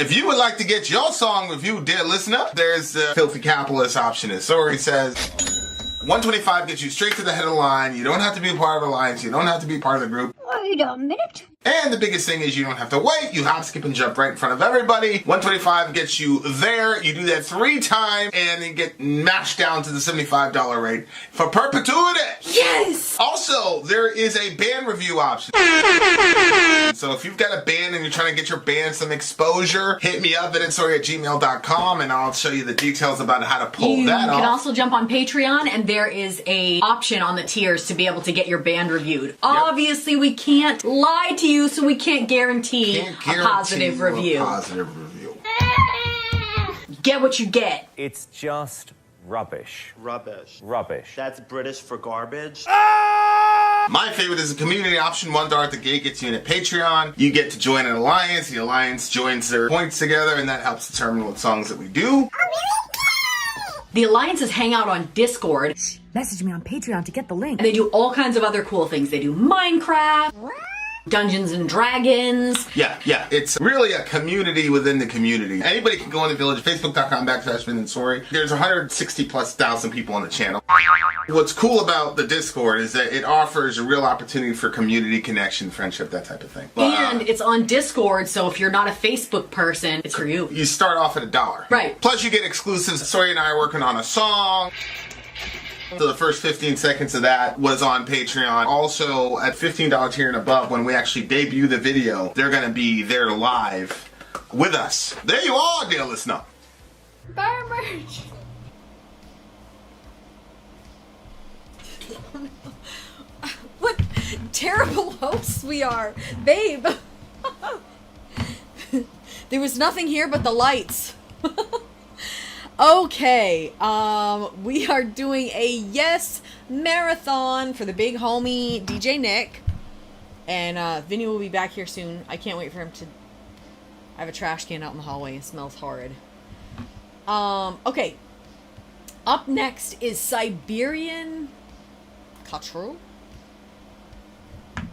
If you would like to get your song reviewed, dear listener, there's the filthy capitalist option. As Sori says, $125 gets you straight to the head of the line. You don't have to be a part of the alliance. You don't have to be part of the group. Wait a minute. And the biggest thing is you don't have to wait. You hop, skip, and jump right in front of everybody. $125 gets you there. You do that 3 times, and you get mashed down to the $75 rate for perpetuity. Yes! Also, there is a band review option. So if you've got a band and you're trying to get your band some exposure, hit me up at vinsori@gmail.com, and I'll show you the details about how to pull that off. You can also jump on Patreon, and there is a option on the tiers to be able to get your band reviewed. Yep. Obviously, we can't lie to you, so we can't guarantee a positive review. Get what you get. It's just rubbish. Rubbish. Rubbish. That's British for garbage. My favorite is a community option. $1 at the gate gets you in at Patreon. You get to join an alliance. The alliance joins their points together, and that helps determine what songs that we do. The alliances hang out on Discord. Message me on Patreon to get the link. And they do all kinds of other cool things. They do Minecraft, Dungeons and Dragons. Yeah. It's really a community within the community. Anybody can go on the village, facebook.com/Vin and Sori. There's 160,000+ people on the channel. What's cool about the Discord is that it offers a real opportunity for community connection, friendship, that type of thing. And it's on Discord, so if you're not a Facebook person, it's for you. You start off at $1. Right. Plus you get exclusives. Sori and I are working on a song. So the first 15 seconds of that was on Patreon. Also, at $15 tier and above, when we actually debut the video, they're going to be there live with us. There you are, dear listener. Bar merch. What terrible hosts we are. Babe. There was nothing here but the lights. Okay, we are doing a Yes Marathon for the big homie DJ Nick. And Vinny will be back here soon. I can't wait for him to... I have a trash can out in the hallway. It smells horrid. Okay. Up next is Siberian... Khatru?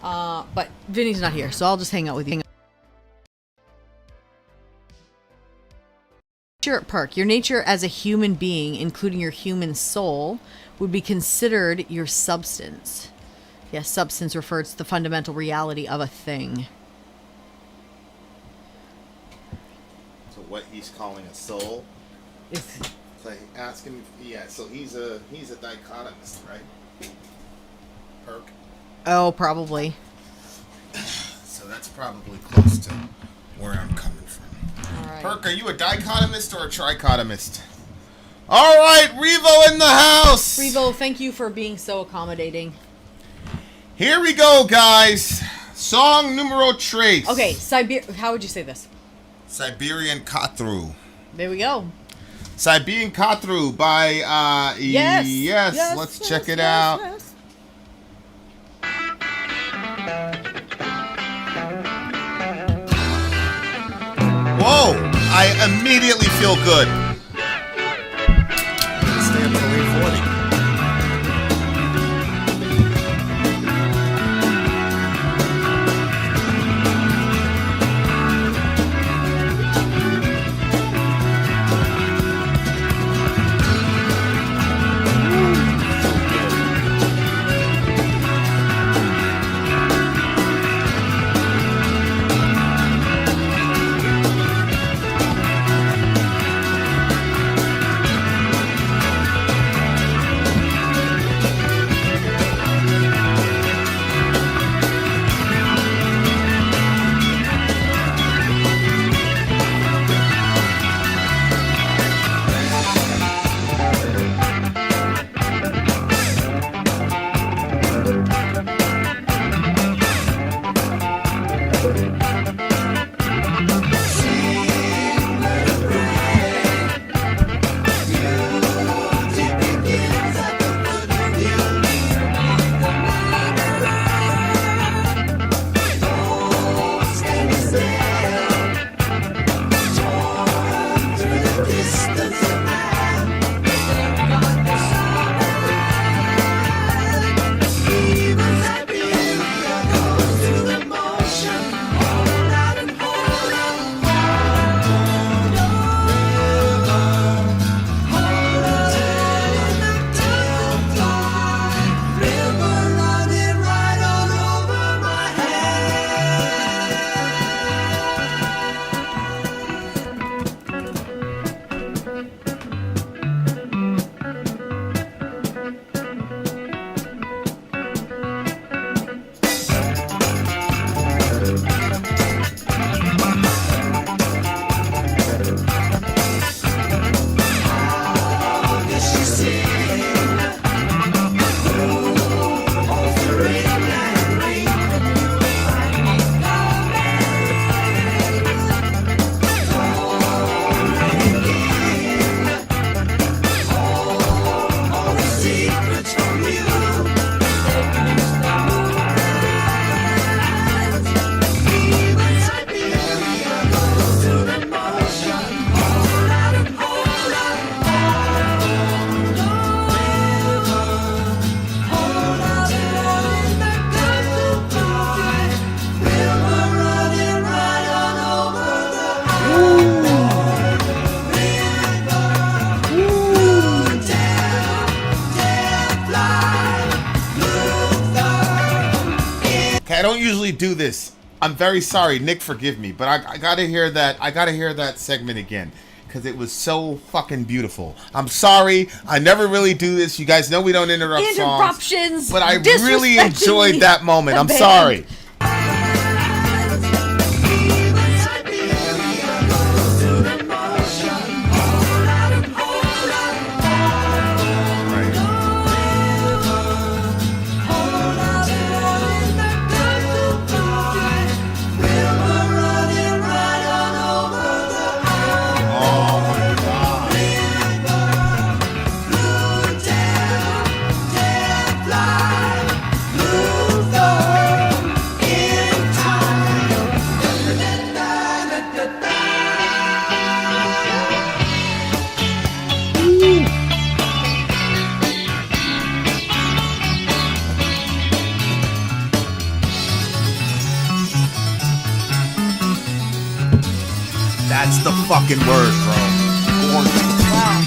But Vinny's not here, so I'll just hang out with you. Perk. Your nature as a human being, including your human soul, would be considered your substance. Yes, substance refers to the fundamental reality of a thing. So what he's calling a soul? So ask him. Yeah. So he's a dichotomist, right? Perk. Oh, probably. So that's probably close to where I'm coming from. All right. Perk, are you a dichotomist or a trichotomist? All right, Revo in the house. Revo, thank you for being so accommodating. Here we go, guys. Song numero tres. Okay, how would you say this? Siberian Khatru. There we go. Siberian Khatru by yes. Let's check it out. Yes. Whoa! I immediately feel good. Stay up to the late 40. usually do this. I'm very sorry, Nick. Forgive me, but I gotta hear that. I gotta hear that segment again because it was so fucking beautiful. I'm sorry. I never really do this. You guys know we don't interrupt Interruptions. songs, but I really Disrespecting enjoyed that moment. the I'm band. sorry. That's the fucking word, bro. Gorgeous. Wow.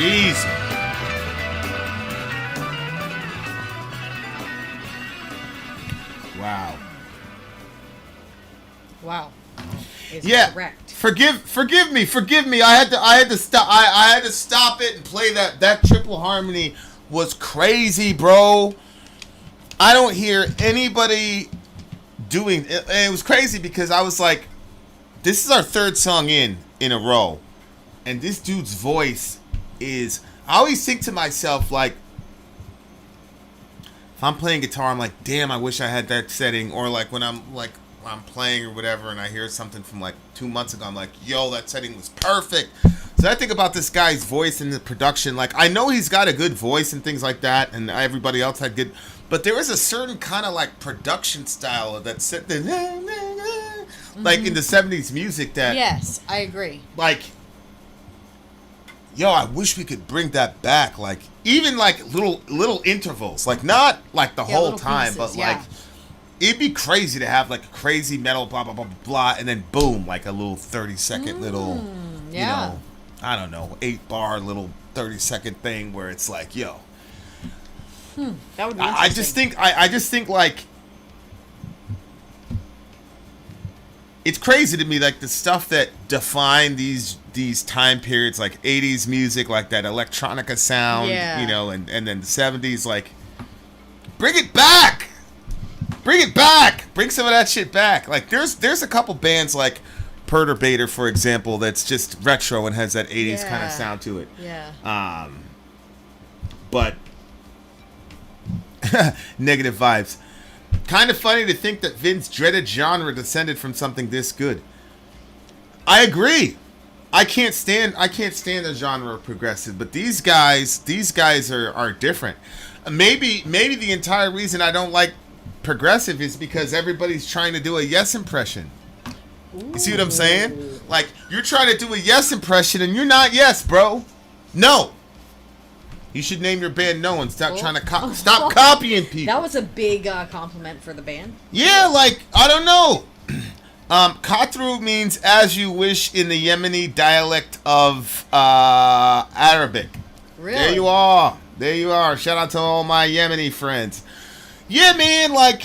Jeez. Wow. Wow. Is Yeah. correct. Forgive me. I had to stop. I had to stop it and play that. That triple harmony was crazy, bro. I don't hear anybody doing it. And it was crazy because I was like, this is our third song in a row, and this dude's voice is. I always think to myself, like, if I'm playing guitar, I'm like, damn, I wish I had that setting. Or like when I'm playing or whatever, and I hear something from like 2 months ago, I'm like, yo, that setting was perfect. So I think about this guy's voice and the production. Like, I know he's got a good voice and things like that, and everybody else had good, but there was a certain kind of like production style that set the like in the 70s music that Yes, I agree. like, yo, I wish we could bring that back. Like, even like little intervals, like not like the whole little time, pieces, but yeah. like, it'd be crazy to have like a crazy metal blah blah blah blah blah, and then boom, like a little 30-second little, yeah. you know, I don't know, 8-bar little 30-second thing where it's like, yo, That would be I just think like, it's crazy to me, like the stuff that define these time periods, like 80s music, like that electronica sound, Yeah. you know, and then the 70s, like, bring it back, bring some of that shit back. Like there's a couple bands like Perturbator, for example, that's just retro and has that 80s kind Yeah. of sound to it. Yeah. But negative vibes. Kind of funny to think that Vin's dreaded genre descended from something this good. I agree. I can't stand the genre of progressive, but these guys are different. Maybe the entire reason I don't like progressive is because everybody's trying to do a Yes impression. You see what I'm saying? Like, you're trying to do a Yes impression and you're not Yes, bro. No. You should name your band No and stop trying to stop copying people. That was a big compliment for the band. Yeah, like, I don't know. Khatru means as you wish in the Yemeni dialect of Arabic. Really? There you are. Shout out to all my Yemeni friends. Yeah, man, like,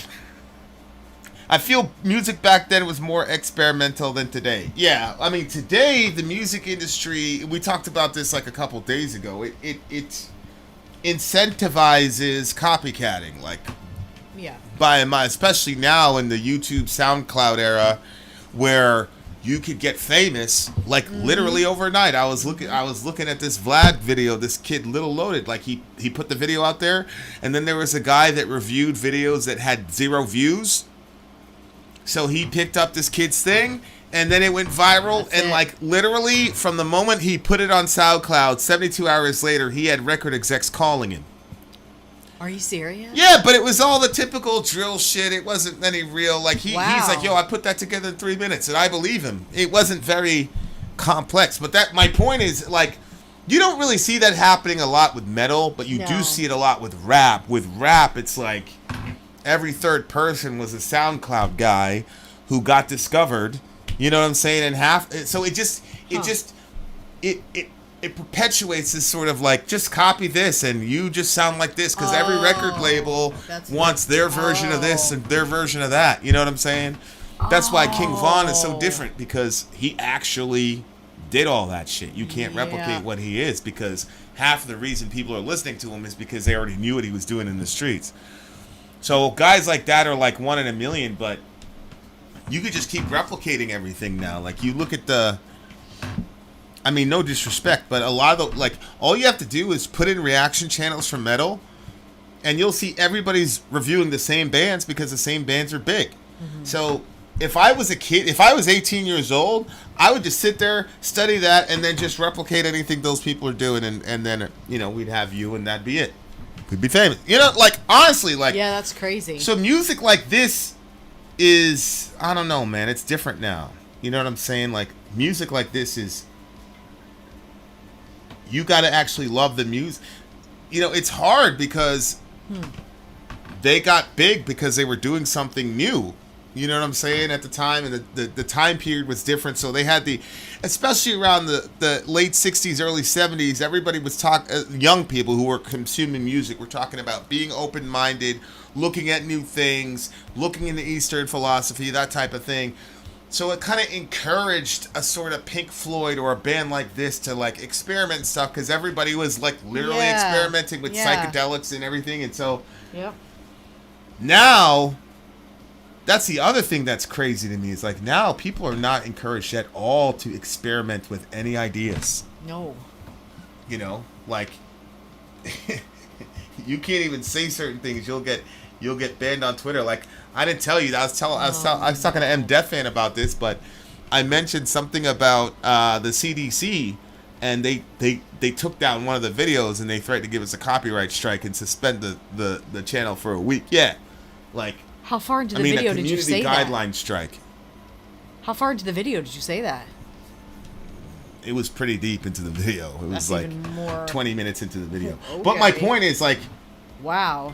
I feel music back then was more experimental than today. Yeah, I mean, today, the music industry, we talked about this like a couple days ago, it incentivizes copycatting, like, Yeah. especially now in the YouTube SoundCloud era, where you could get famous like literally overnight. I was looking at this Vlad video, this kid Little Loaded, like he put the video out there, and then there was a guy that reviewed videos that had 0 views. So he picked up this kid's thing, and then it went viral. That's and it. like literally from the moment he put it on SoundCloud, 72 hours later, he had record execs calling him. Are you serious? Yeah, but it was all the typical drill shit. It wasn't any real, like, he's like, yo, I put that together in 3 minutes, and I believe him. It wasn't very complex. But my point is, like, you don't really see that happening a lot with metal, but you do No. see it a lot with rap. With rap, it's like every third person was a SoundCloud guy who got discovered. You know what I'm saying? And so it perpetuates this sort of like, just copy this and you just sound like this, because every record label wants their version of this and their version of that. You know what I'm saying? That's why King Von is so different, because he actually did all that shit. You can't replicate what he is, because half of the reason people are listening to him is because they already knew what he was doing in the streets. So guys like that are like 1 in a million, but you could just keep replicating everything now. Like, you look at I mean, no disrespect, but a lot of like, all you have to do is put in reaction channels for metal, and you'll see everybody's reviewing the same bands because the same bands are big. Mm-hmm. So if I was a kid, if I was 18 years old, I would just sit there, study that, and then just replicate anything those people are doing, and then, you know, we'd have you, and that'd be it. Could be famous. You know, like, honestly, like... Yeah, that's crazy. So music like this is, I don't know, man, it's different now. You know what I'm saying? Like, music like this is... You got to actually love the music. You know, it's hard because they got big because they were doing something new. You know what I'm saying? At the time, and the time period was different. So they had especially around the late 60s, early 70s, everybody was young people who were consuming music were talking about being open-minded, looking at new things, looking into Eastern philosophy, that type of thing. So it kind of encouraged a sort of Pink Floyd or a band like this to like experiment and stuff, because everybody was like literally experimenting with psychedelics and everything. And so now, that's the other thing that's crazy to me, is like now people are not encouraged at all to experiment with any ideas. No. You know, like you can't even say certain things. You'll get banned on Twitter. Like, I didn't tell you. I was talking to M. Def Fan about this, but I mentioned something about the CDC, and they took down one of the videos, and they threatened to give us a copyright strike and suspend the channel for a week. Yeah, like. How far into the video did you say that? A community guideline strike. How far into the video did you say that? It was pretty deep into the video. It was like more... 20 minutes into the video. Okay. But my point is, like... Wow.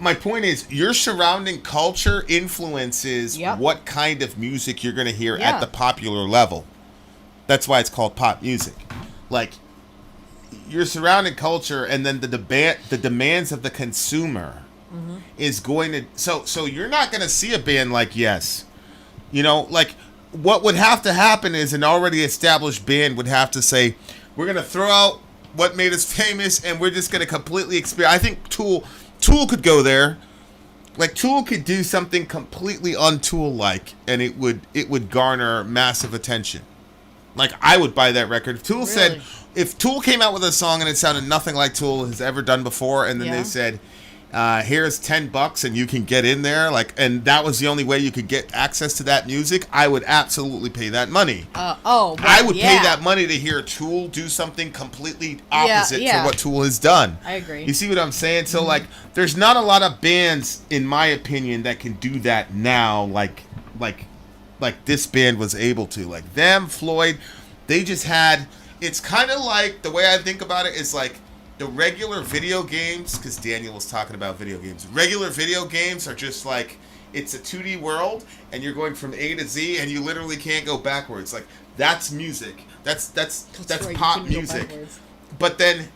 My point is, your surrounding culture influences what kind of music you're going to hear at the popular level. That's why it's called pop music. Like, your surrounding culture and then the demands of the consumer is going to... So you're not going to see a band like Yes. You know, like, what would have to happen is an already established band would have to say, we're going to throw out what made us famous, and we're just going to completely experiment. I think Tool could go there. Like, Tool could do something completely un-Tool-like, and it would garner massive attention. Like, I would buy that record. If Tool came out with a song and it sounded nothing like Tool has ever done before, and then they said, here's $10 and you can get in there, like, and that was the only way you could get access to that music, I would absolutely pay that money. I would pay that money to hear Tool do something completely opposite to what Tool has done. I agree. You see what I'm saying? So like, there's not a lot of bands, in my opinion, that can do that now, like this band was able to. Like them, Floyd, they just had. It's kind of like, the way I think about it is like, the regular video games, because Daniel was talking about video games. Regular video games are just like, it's a 2D world, and you're going from A to Z, and you literally can't go backwards. Like, that's music. That's right, pop music. But then,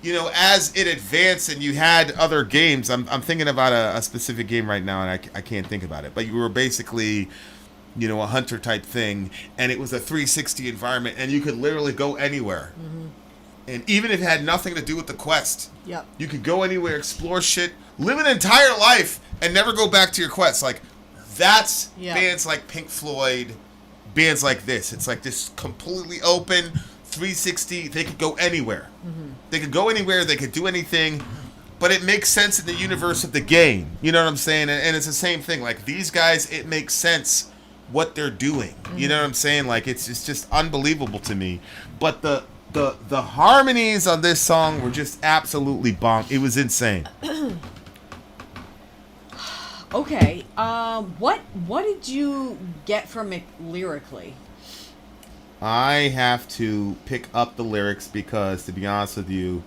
you know, as it advanced and you had other games, I'm thinking about a specific game right now, and I can't think about it. But you were basically, you know, a hunter type thing, and it was a 360 environment, and you could literally go anywhere. And even if it had nothing to do with the quest, you could go anywhere, explore shit, live an entire life, and never go back to your quest. Like, that's bands like Pink Floyd, bands like this. It's like this completely open, 360. They could go anywhere. They could go anywhere. They could do anything. But it makes sense in the universe of the game. You know what I'm saying? And it's the same thing. Like, these guys, it makes sense what they're doing. You know what I'm saying? Like, it's just unbelievable to me. But the harmonies on this song were just absolutely bonk. It was insane. Okay. What did you get from it lyrically? I have to pick up the lyrics because, to be honest with you,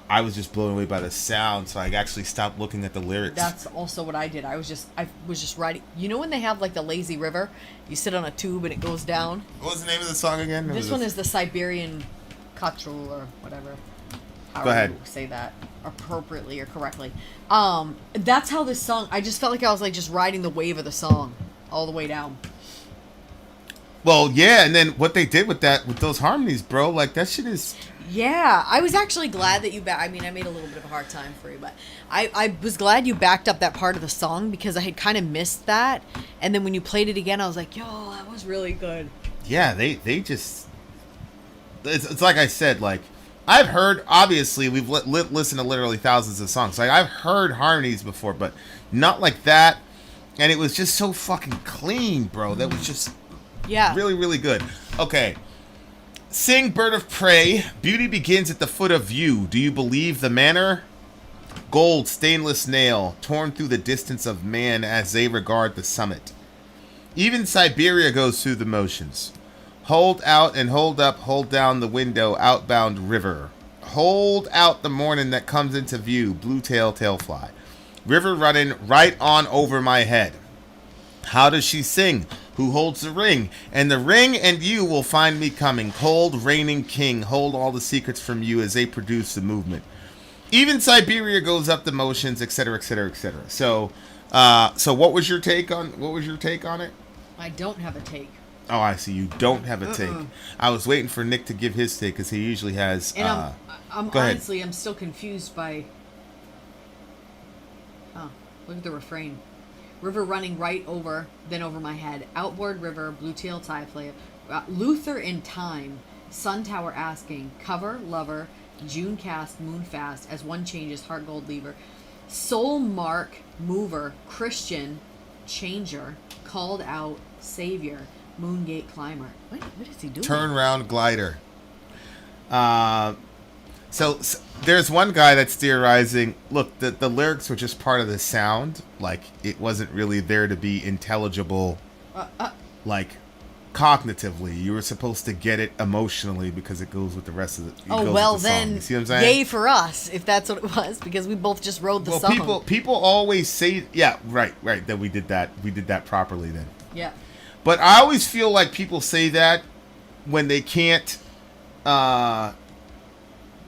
I was just blown away by the sound, so I actually stopped looking at the lyrics. That's also what I did. I was just writing. You know when they have like the lazy river? You sit on a tube and it goes down. What was the name of the song again? This one is the Siberian Khatru or whatever. Go ahead. You say that appropriately or correctly. That's how this song. I just felt like I was like just riding the wave of the song all the way down. Well, yeah, and then what they did with those harmonies, bro, like that shit is. Yeah, I was actually glad that you I mean, I made a little bit of a hard time for you, but I was glad you backed up that part of the song because I had kind of missed that. And then when you played it again, I was like, yo, that was really good. Yeah, they just... It's like I said, like, I've heard, obviously, we've listened to literally thousands of songs. Like, I've heard harmonies before, but not like that. And it was just so fucking clean, bro. That was just really, really good. Okay. Sing, bird of prey, beauty begins at the foot of you. Do you believe the manner? Gold, stainless nail, torn through the distance of man as they regard the summit. Even Siberia goes through the motions. Hold out and hold up, hold down the window, outbound river. Hold out the morning that comes into view, blue tail, tail fly. River running right on over my head. How does she sing? Who holds the ring? And the ring and you will find me coming. Cold, reigning king, hold all the secrets from you as they produce the movement. Even Siberia goes up the motions, etc., etc., etc. So, what was your take on it? I don't have a take. Oh, I see. You don't have a take. I was waiting for Nick to give his take because he usually has. And I'm go ahead. honestly, I'm still confused by. Oh, look at the refrain. River running right over, then over my head. Outboard river, blue tail tie play. Luther in time. Sun tower asking. Cover, lover. June cast, moon fast. As one changes, heart gold lever. Soul mark, mover. Christian, changer. Called out, savior. Moongate climber. What is he doing? Turnaround glider. So there's one guy that's theorizing, look, the lyrics were just part of the sound. Like, it wasn't really there to be intelligible, like, cognitively. You were supposed to get it emotionally because it goes with the rest of the Oh, well, then, song. You see what I'm saying? yay for us, if that's what it was, because we both just wrote the song. People always say, yeah, right, that we did that properly then. Yeah. But I always feel like people say that when they can't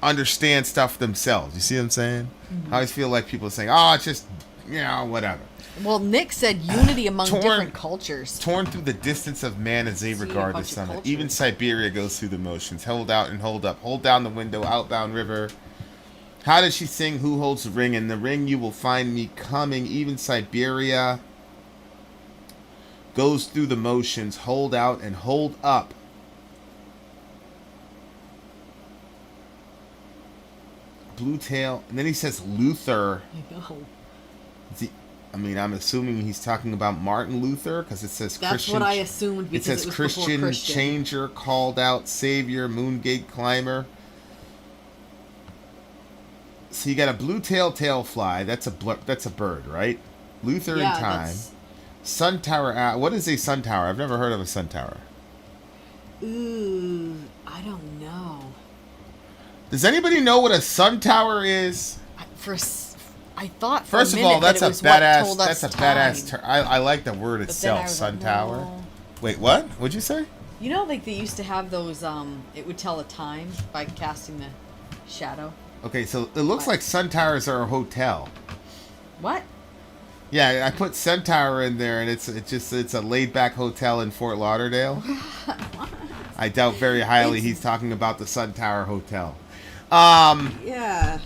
understand stuff themselves. You see what I'm saying? Mm-hmm. I always feel like people are saying, oh, it's just, whatever. Well, Nick said unity among different cultures. Torn through the distance of man as they regard the summit. Even Siberia goes through the motions. Hold out and hold up. Hold down the window, outbound river. How does she sing? Who holds the ring? In the ring you will find me coming. Even Siberia goes through the motions. Hold out and hold up. Blue tail. And then he says Luther. I know. I'm assuming he's talking about Martin Luther because it says That's Christian. what I assumed because it says was Christian, Christian changer, called out, savior, moongate climber. So you got a blue tail fly. That's a bird, right? Luther in time. Sun tower. What is a sun tower? I've never heard of a sun tower. Ooh, I don't know. Does anybody know what a sun tower is? I thought first of all, that's that a it was what badass. told us That's a time. badass. I like the word itself, sun tower. No. Wait, what? What'd you say? You know, like they used to have those. It would tell the time by casting the shadow. Okay, so it looks like sun towers are a hotel. What? Yeah, I put sun tower in there, and it's a laid back hotel in Fort Lauderdale. I doubt very highly he's talking about the Sun Tower Hotel. Yeah.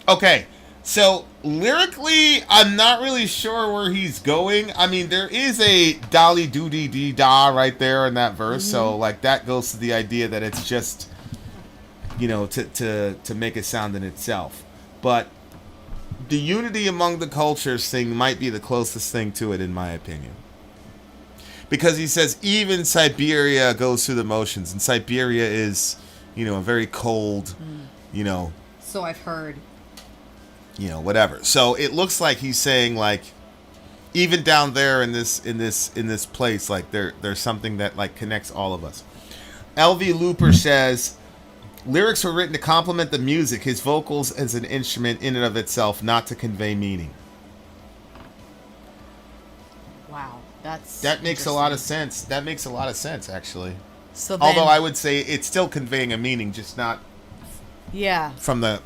Okay, so lyrically, I'm not really sure where he's going. I mean, there is a dolly doody dee da right there in that verse, so like that goes to the idea that it's just, to make a sound in itself. But the unity among the cultures thing might be the closest thing to it, in my opinion. Because he says even Siberia goes through the motions, and Siberia is, a very cold, So I've heard. Whatever. So it looks like he's saying like, even down there in this place, like there's something that like connects all of us. LV Looper says, lyrics were written to complement the music, his vocals as an instrument in and of itself, not to convey meaning. Wow, that makes a lot of sense. That makes a lot of sense, actually. So then, although I would say it's still conveying a meaning, just not. Yeah. From the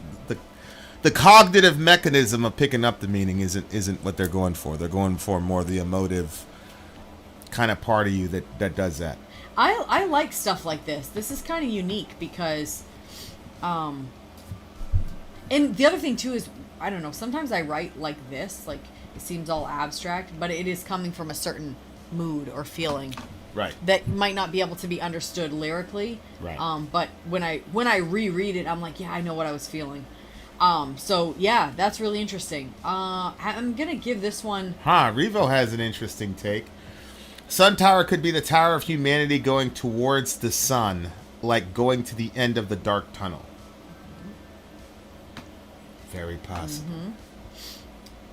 cognitive mechanism of picking up the meaning isn't what they're going for. They're going for more the emotive kind of part of you that does that. I like stuff like this. This is kind of unique because, and the other thing too is, I don't know, sometimes I write like this, like it seems all abstract, but it is coming from a certain mood or feeling. Right. That might not be able to be understood lyrically. Right. But when I reread it, I'm like, yeah, I know what I was feeling. So yeah, that's really interesting. I'm gonna give this one. Revo has an interesting take. Sun Tower could be the tower of humanity going towards the sun, like going to the end of the dark tunnel. Very possible.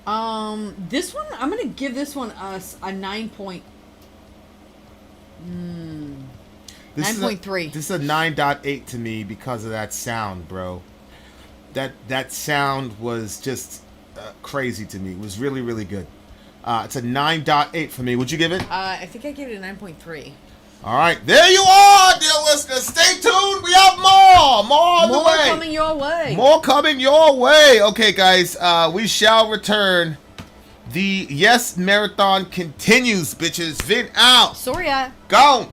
Mm-hmm. This one, I'm gonna give this one a 9 point. 9.3. This is a 9.8 to me because of that sound, bro. That sound was just crazy to me. It was really, really good. It's a 9.8 for me. Would you give it? I think I gave it a 9.3. All right, there you are, dear listeners. Stay tuned. We have more on the way. More coming your way. More coming your way. Okay, guys, we shall return. The Yes Marathon continues, bitches. Vin out. Sorry, Gone.